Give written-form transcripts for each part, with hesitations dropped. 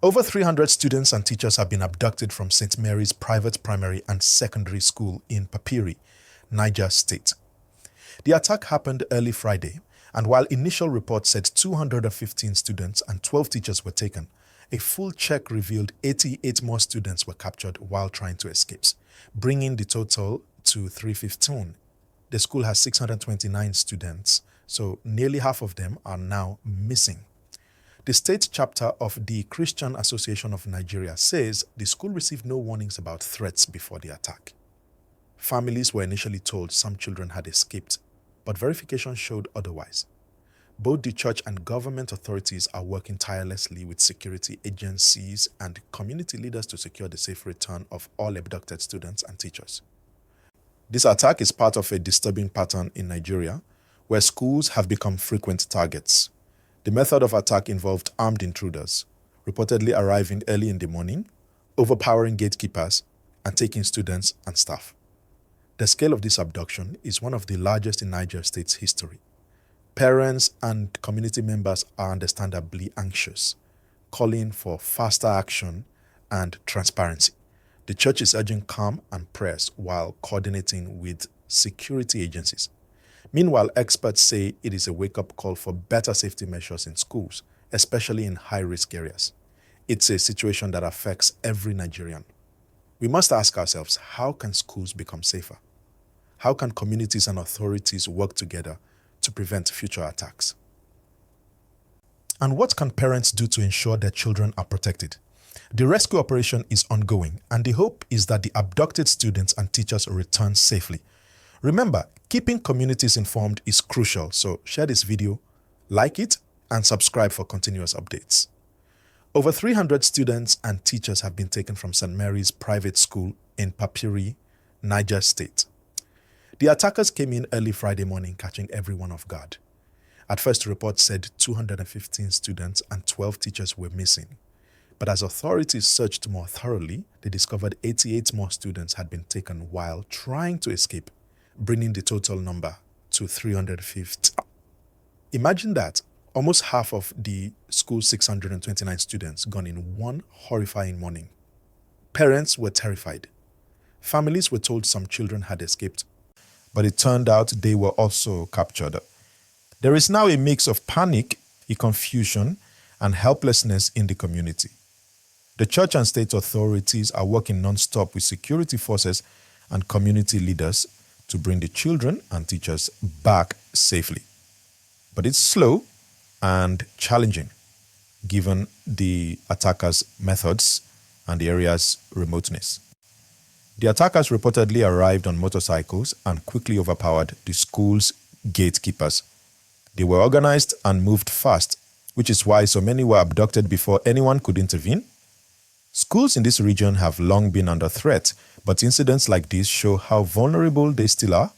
Over 300 students and teachers have been abducted from St. Mary's Private Primary and Secondary School in Papiri, Niger State. The attack happened early Friday, and while initial reports said 215 students and 12 teachers were taken, a full check revealed 88 more students were captured while trying to escape, bringing the total to 315. The school has 629 students, so nearly half of them are now missing. The state chapter of the Christian Association of Nigeria says the school received no warnings about threats before the attack. Families were initially told some children had escaped, but verification showed otherwise. Both the church and government authorities are working tirelessly with security agencies and community leaders to secure the safe return of all abducted students and teachers. This attack is part of a disturbing pattern in Nigeria, where schools have become frequent targets. The method of attack involved armed intruders, reportedly arriving early in the morning, overpowering gatekeepers, and taking students and staff. The scale of this abduction is one of the largest in Niger State's history. Parents and community members are understandably anxious, calling for faster action and transparency. The church is urging calm and prayers while coordinating with security agencies. Meanwhile, experts say it is a wake-up call for better safety measures in schools, especially in high-risk areas. It's a situation that affects every Nigerian. We must ask ourselves, how can schools become safer? How can communities and authorities work together to prevent future attacks? And what can parents do to ensure their children are protected? The rescue operation is ongoing, and the hope is that the abducted students and teachers return safely. Remember, keeping communities informed is crucial, so share this video, like it, and subscribe for continuous updates. Over 300 students and teachers have been taken from St. Mary's Private School in Papiri, Niger State. The attackers came in early Friday morning, catching everyone off guard. At first, reports said 215 students and 12 teachers were missing. But as authorities searched more thoroughly, they discovered 88 more students had been taken while trying to escape, bringing the total number to 350. Imagine that, almost half of the school's 629 students gone in one horrifying morning. Parents were terrified. Families were told some children had escaped, but it turned out they were also captured. There is now a mix of panic, confusion, and helplessness in the community. The church and state authorities are working non-stop with security forces and community leaders to bring the children and teachers back safely. But it's slow and challenging, given the attackers' methods and the area's remoteness. The attackers reportedly arrived on motorcycles and quickly overpowered the school's gatekeepers. They were organized and moved fast, which is why so many were abducted before anyone could intervene. Schools in this region have long been under threat, but incidents like this show how vulnerable they still are.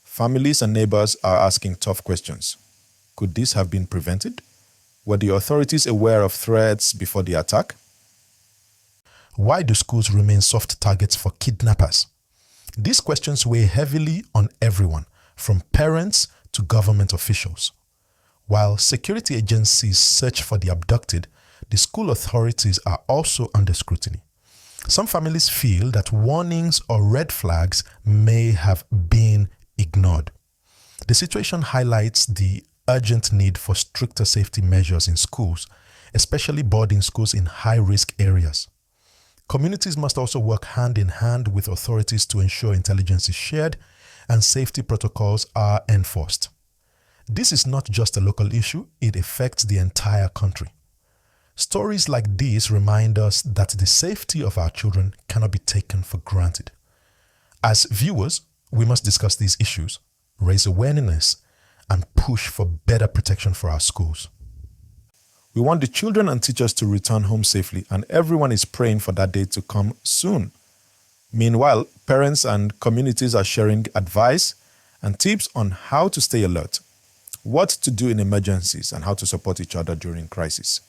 Families and neighbors are asking tough questions. Could this have been prevented? Were the authorities aware of threats before the attack? Why do schools remain soft targets for kidnappers? These questions weigh heavily on everyone, from parents to government officials. While security agencies search for the abducted, the school authorities are also under scrutiny. Some families feel that warnings or red flags may have been ignored. The situation highlights the urgent need for stricter safety measures in schools, especially boarding schools in high-risk areas. Communities must also work hand in hand with authorities to ensure intelligence is shared and safety protocols are enforced. This is not just a local issue, it affects the entire country. Stories like these remind us that the safety of our children cannot be taken for granted. As viewers, we must discuss these issues, raise awareness, and push for better protection for our schools. We want the children and teachers to return home safely, and everyone is praying for that day to come soon. Meanwhile, parents and communities are sharing advice and tips on how to stay alert, what to do in emergencies, and how to support each other during crisis.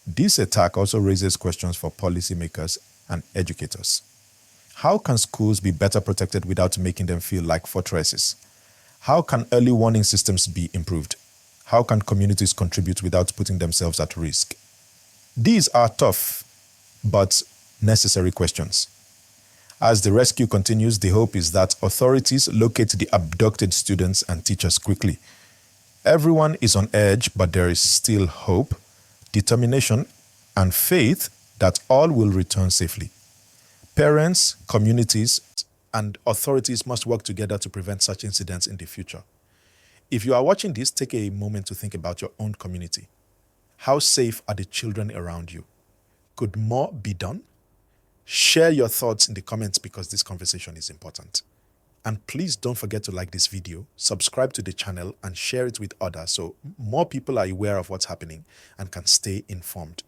This attack also raises questions for policymakers and educators. How can schools be better protected without making them feel like fortresses? How can early warning systems be improved? How can communities contribute without putting themselves at risk? These are tough but necessary questions. As the rescue continues, the hope is that authorities locate the abducted students and teachers quickly. Everyone is on edge, but there is still hope, determination, and faith that all will return safely. Parents, communities, and authorities must work together to prevent such incidents in the future. If you are watching this, take a moment to think about your own community. How safe are the children around you? Could more be done? Share your thoughts in the comments because this conversation is important. And please don't forget to like this video, subscribe to the channel, and share it with others so more people are aware of what's happening and can stay informed.